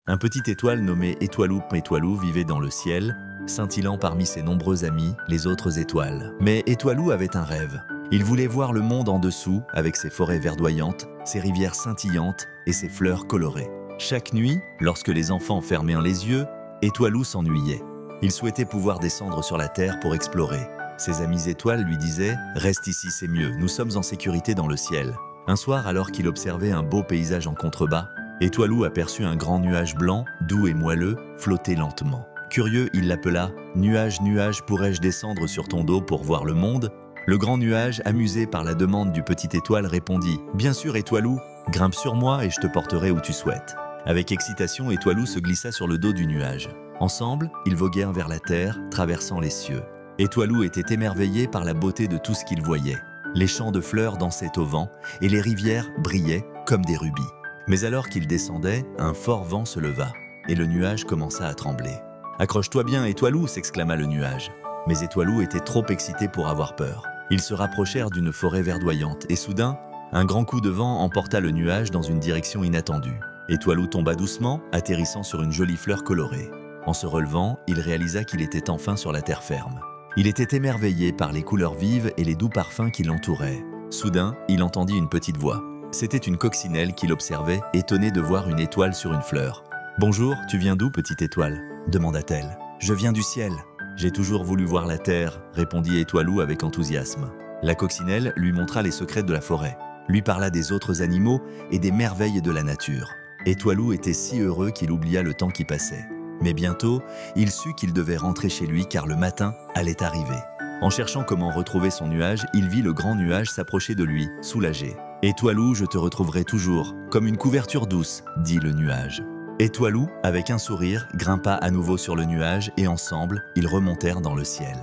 Un petit étoile nommé Étoilou Étoilou vivait dans le ciel, scintillant parmi ses nombreux amis, les autres étoiles. Mais Étoilou avait un rêve. Il voulait voir le monde en dessous, avec ses forêts verdoyantes, ses rivières scintillantes et ses fleurs colorées. Chaque nuit, lorsque les enfants fermaient les yeux, Étoilou s'ennuyait. Il souhaitait pouvoir descendre sur la terre pour explorer. Ses amis étoiles lui disaient « Reste ici, c'est mieux, nous sommes en sécurité dans le ciel ». Un soir, alors qu'il observait un beau paysage en contrebas, Étoilou aperçut un grand nuage blanc, doux et moelleux, flotter lentement. Curieux, il l'appela « Nuage, nuage, pourrais-je descendre sur ton dos pour voir le monde ?» Le grand nuage, amusé par la demande du petit étoile, répondit « Bien sûr, Étoilou, grimpe sur moi et je te porterai où tu souhaites. » Avec excitation, Étoilou se glissa sur le dos du nuage. Ensemble, ils voguèrent vers la terre, traversant les cieux. Étoilou était émerveillé par la beauté de tout ce qu'il voyait. Les champs de fleurs dansaient au vent et les rivières brillaient comme des rubis. Mais alors qu'il descendait, un fort vent se leva et le nuage commença à trembler. « Accroche-toi bien, Étoilou !» s'exclama le nuage. Mais Étoilou était trop excité pour avoir peur. Ils se rapprochèrent d'une forêt verdoyante et soudain, un grand coup de vent emporta le nuage dans une direction inattendue. Étoilou tomba doucement, atterrissant sur une jolie fleur colorée. En se relevant, il réalisa qu'il était enfin sur la terre ferme. Il était émerveillé par les couleurs vives et les doux parfums qui l'entouraient. Soudain, il entendit une petite voix. C'était une coccinelle qui l'observait, étonnée de voir une étoile sur une fleur. « Bonjour, tu viens d'où, petite étoile ?» demanda-t-elle. « Je viens du ciel. J'ai toujours voulu voir la terre, » répondit Étoilou avec enthousiasme. La coccinelle lui montra les secrets de la forêt, lui parla des autres animaux et des merveilles de la nature. Étoilou était si heureux qu'il oublia le temps qui passait. Mais bientôt, il sut qu'il devait rentrer chez lui car le matin allait arriver. En cherchant comment retrouver son nuage, il vit le grand nuage s'approcher de lui, soulagé. « Étoilou, je te retrouverai toujours, comme une couverture douce, » dit le nuage. Étoilou, avec un sourire, grimpa à nouveau sur le nuage et ensemble, ils remontèrent dans le ciel.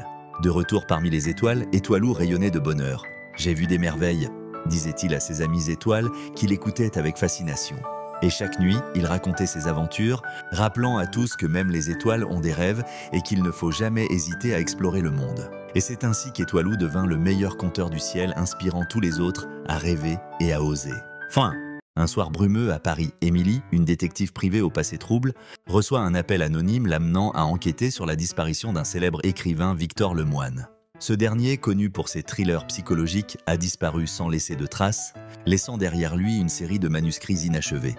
De retour parmi les étoiles, Étoilou rayonnait de bonheur. « J'ai vu des merveilles », disait-il à ses amis étoiles qui l'écoutaient avec fascination. Et chaque nuit, il racontait ses aventures, rappelant à tous que même les étoiles ont des rêves et qu'il ne faut jamais hésiter à explorer le monde. Et c'est ainsi qu'Étoilou devint le meilleur conteur du ciel, inspirant tous les autres à rêver et à oser. Fin. Un soir brumeux à Paris, Émilie, une détective privée au passé trouble, reçoit un appel anonyme l'amenant à enquêter sur la disparition d'un célèbre écrivain, Victor Lemoine. Ce dernier, connu pour ses thrillers psychologiques, a disparu sans laisser de traces, laissant derrière lui une série de manuscrits inachevés.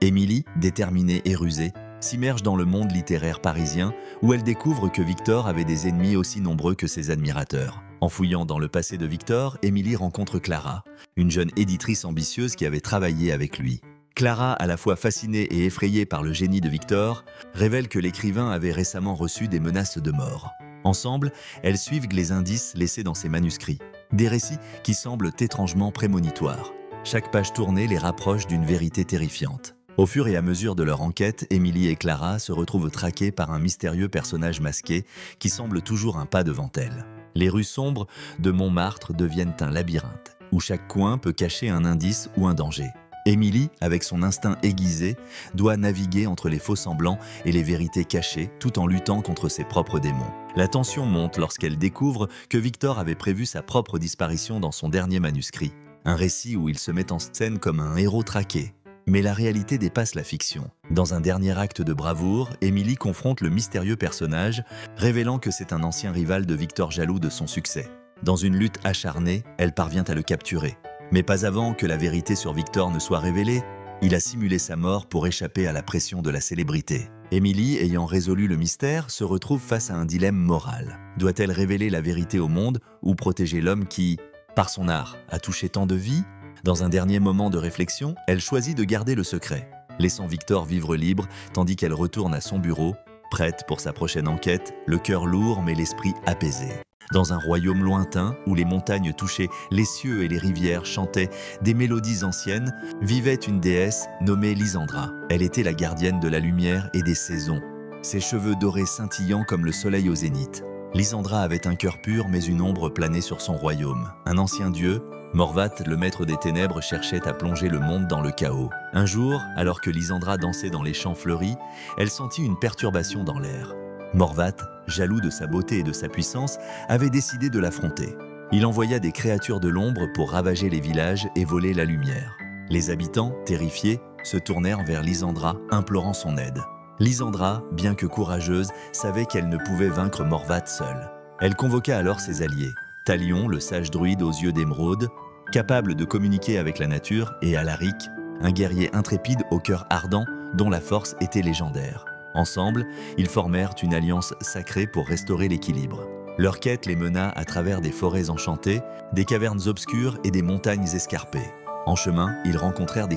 Émilie, déterminée et rusée, s'immerge dans le monde littéraire parisien où elle découvre que Victor avait des ennemis aussi nombreux que ses admirateurs. En fouillant dans le passé de Victor, Émilie rencontre Clara, une jeune éditrice ambitieuse qui avait travaillé avec lui. Clara, à la fois fascinée et effrayée par le génie de Victor, révèle que l'écrivain avait récemment reçu des menaces de mort. Ensemble, elles suivent les indices laissés dans ses manuscrits. Des récits qui semblent étrangement prémonitoires. Chaque page tournée les rapproche d'une vérité terrifiante. Au fur et à mesure de leur enquête, Émilie et Clara se retrouvent traquées par un mystérieux personnage masqué qui semble toujours un pas devant elles. Les rues sombres de Montmartre deviennent un labyrinthe, où chaque coin peut cacher un indice ou un danger. Émilie, avec son instinct aiguisé, doit naviguer entre les faux-semblants et les vérités cachées, tout en luttant contre ses propres démons. La tension monte lorsqu'elle découvre que Victor avait prévu sa propre disparition dans son dernier manuscrit. Un récit où il se met en scène comme un héros traqué. Mais la réalité dépasse la fiction. Dans un dernier acte de bravoure, Émilie confronte le mystérieux personnage, révélant que c'est un ancien rival de Victor jaloux de son succès. Dans une lutte acharnée, elle parvient à le capturer. Mais pas avant que la vérité sur Victor ne soit révélée, il a simulé sa mort pour échapper à la pression de la célébrité. Émilie, ayant résolu le mystère, se retrouve face à un dilemme moral. Doit-elle révéler la vérité au monde ou protéger l'homme qui, par son art, a touché tant de vies ? Dans un dernier moment de réflexion, elle choisit de garder le secret, laissant Victor vivre libre tandis qu'elle retourne à son bureau, prête pour sa prochaine enquête, le cœur lourd mais l'esprit apaisé. Dans un royaume lointain où les montagnes touchaient les cieux et les rivières chantaient des mélodies anciennes, vivait une déesse nommée Lysandra. Elle était la gardienne de la lumière et des saisons, ses cheveux dorés scintillant comme le soleil au zénith. Lysandra avait un cœur pur mais une ombre planait sur son royaume. Un ancien dieu, Morvat, le maître des ténèbres, cherchait à plonger le monde dans le chaos. Un jour, alors que Lysandra dansait dans les champs fleuris, elle sentit une perturbation dans l'air. Morvat, jaloux de sa beauté et de sa puissance, avait décidé de l'affronter. Il envoya des créatures de l'ombre pour ravager les villages et voler la lumière. Les habitants, terrifiés, se tournèrent vers Lysandra, implorant son aide. Lysandra, bien que courageuse, savait qu'elle ne pouvait vaincre Morvath seule. Elle convoqua alors ses alliés, Talion, le sage druide aux yeux d'émeraude, capable de communiquer avec la nature, et Alaric, un guerrier intrépide au cœur ardent dont la force était légendaire. Ensemble, ils formèrent une alliance sacrée pour restaurer l'équilibre. Leur quête les mena à travers des forêts enchantées, des cavernes obscures et des montagnes escarpées. En chemin, ils rencontrèrent des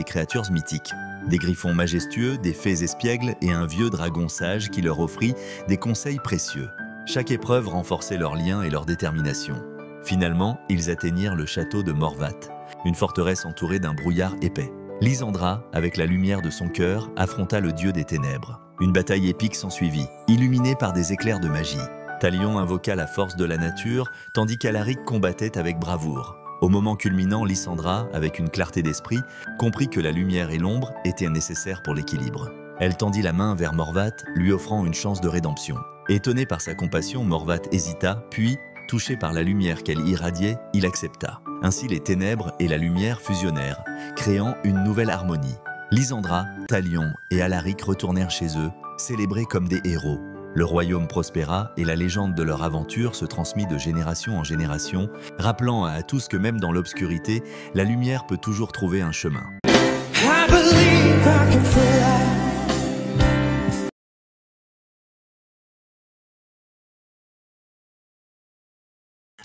créatures mythiques. Des griffons majestueux, des fées espiègles et un vieux dragon sage qui leur offrit des conseils précieux. Chaque épreuve renforçait leurs liens et leur détermination. Finalement, ils atteignirent le château de Morvath, une forteresse entourée d'un brouillard épais. Lysandra, avec la lumière de son cœur, affronta le dieu des ténèbres. Une bataille épique s'ensuivit, illuminée par des éclairs de magie. Talion invoqua la force de la nature, tandis qu'Alaric combattait avec bravoure. Au moment culminant, Lysandra, avec une clarté d'esprit, comprit que la lumière et l'ombre étaient nécessaires pour l'équilibre. Elle tendit la main vers Morvath, lui offrant une chance de rédemption. Étonné par sa compassion, Morvath hésita, puis, touché par la lumière qu'elle irradiait, il accepta. Ainsi les ténèbres et la lumière fusionnèrent, créant une nouvelle harmonie. Lysandra, Talion et Alaric retournèrent chez eux, célébrés comme des héros. Le royaume prospéra et la légende de leur aventure se transmit de génération en génération, rappelant à tous que même dans l'obscurité, la lumière peut toujours trouver un chemin.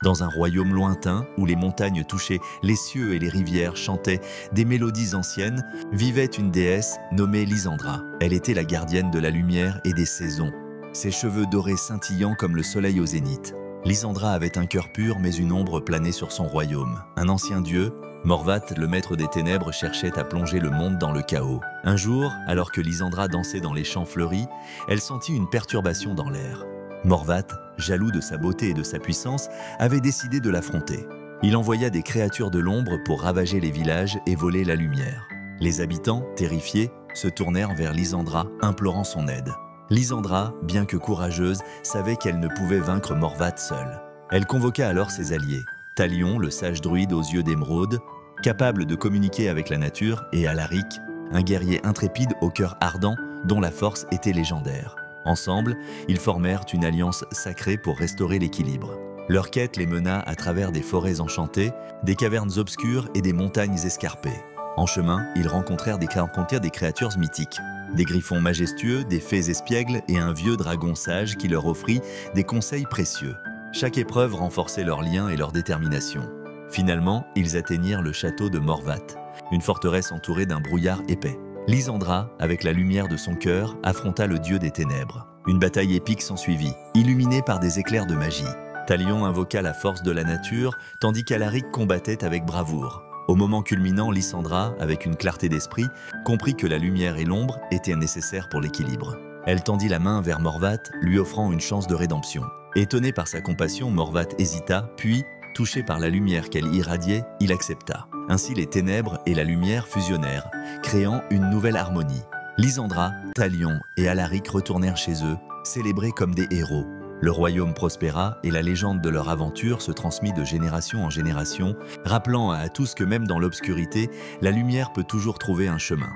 Dans un royaume lointain, où les montagnes touchaient les cieux et les rivières chantaient des mélodies anciennes, vivait une déesse nommée Lysandra. Elle était la gardienne de la lumière et des saisons, ses cheveux dorés scintillant comme le soleil au zénith. Lysandra avait un cœur pur mais une ombre planait sur son royaume. Un ancien dieu, Morvath, le maître des ténèbres, cherchait à plonger le monde dans le chaos. Un jour, alors que Lysandra dansait dans les champs fleuris, elle sentit une perturbation dans l'air. Morvath, jaloux de sa beauté et de sa puissance, avait décidé de l'affronter. Il envoya des créatures de l'ombre pour ravager les villages et voler la lumière. Les habitants, terrifiés, se tournèrent vers Lysandra, implorant son aide. Lysandra, bien que courageuse, savait qu'elle ne pouvait vaincre Morvath seule. Elle convoqua alors ses alliés, Talion, le sage druide aux yeux d'émeraude, capable de communiquer avec la nature, et Alaric, un guerrier intrépide au cœur ardent dont la force était légendaire. Ensemble, ils formèrent une alliance sacrée pour restaurer l'équilibre. Leur quête les mena à travers des forêts enchantées, des cavernes obscures et des montagnes escarpées. En chemin, ils rencontrèrent des créatures mythiques. Des griffons majestueux, des fées espiègles et un vieux dragon sage qui leur offrit des conseils précieux. Chaque épreuve renforçait leurs liens et leur détermination. Finalement, ils atteignirent le château de Morvath, une forteresse entourée d'un brouillard épais. Lysandra, avec la lumière de son cœur, affronta le dieu des ténèbres. Une bataille épique s'ensuivit, illuminée par des éclairs de magie. Talion invoqua la force de la nature, tandis qu'Alaric combattait avec bravoure. Au moment culminant, Lysandra, avec une clarté d'esprit, comprit que la lumière et l'ombre étaient nécessaires pour l'équilibre. Elle tendit la main vers Morvath, lui offrant une chance de rédemption. Étonné par sa compassion, Morvath hésita, puis, touché par la lumière qu'elle irradiait, il accepta. Ainsi les ténèbres et la lumière fusionnèrent, créant une nouvelle harmonie. Lysandra, Talion et Alaric retournèrent chez eux, célébrés comme des héros. Le royaume prospéra et la légende de leur aventure se transmit de génération en génération, rappelant à tous que même dans l'obscurité, la lumière peut toujours trouver un chemin.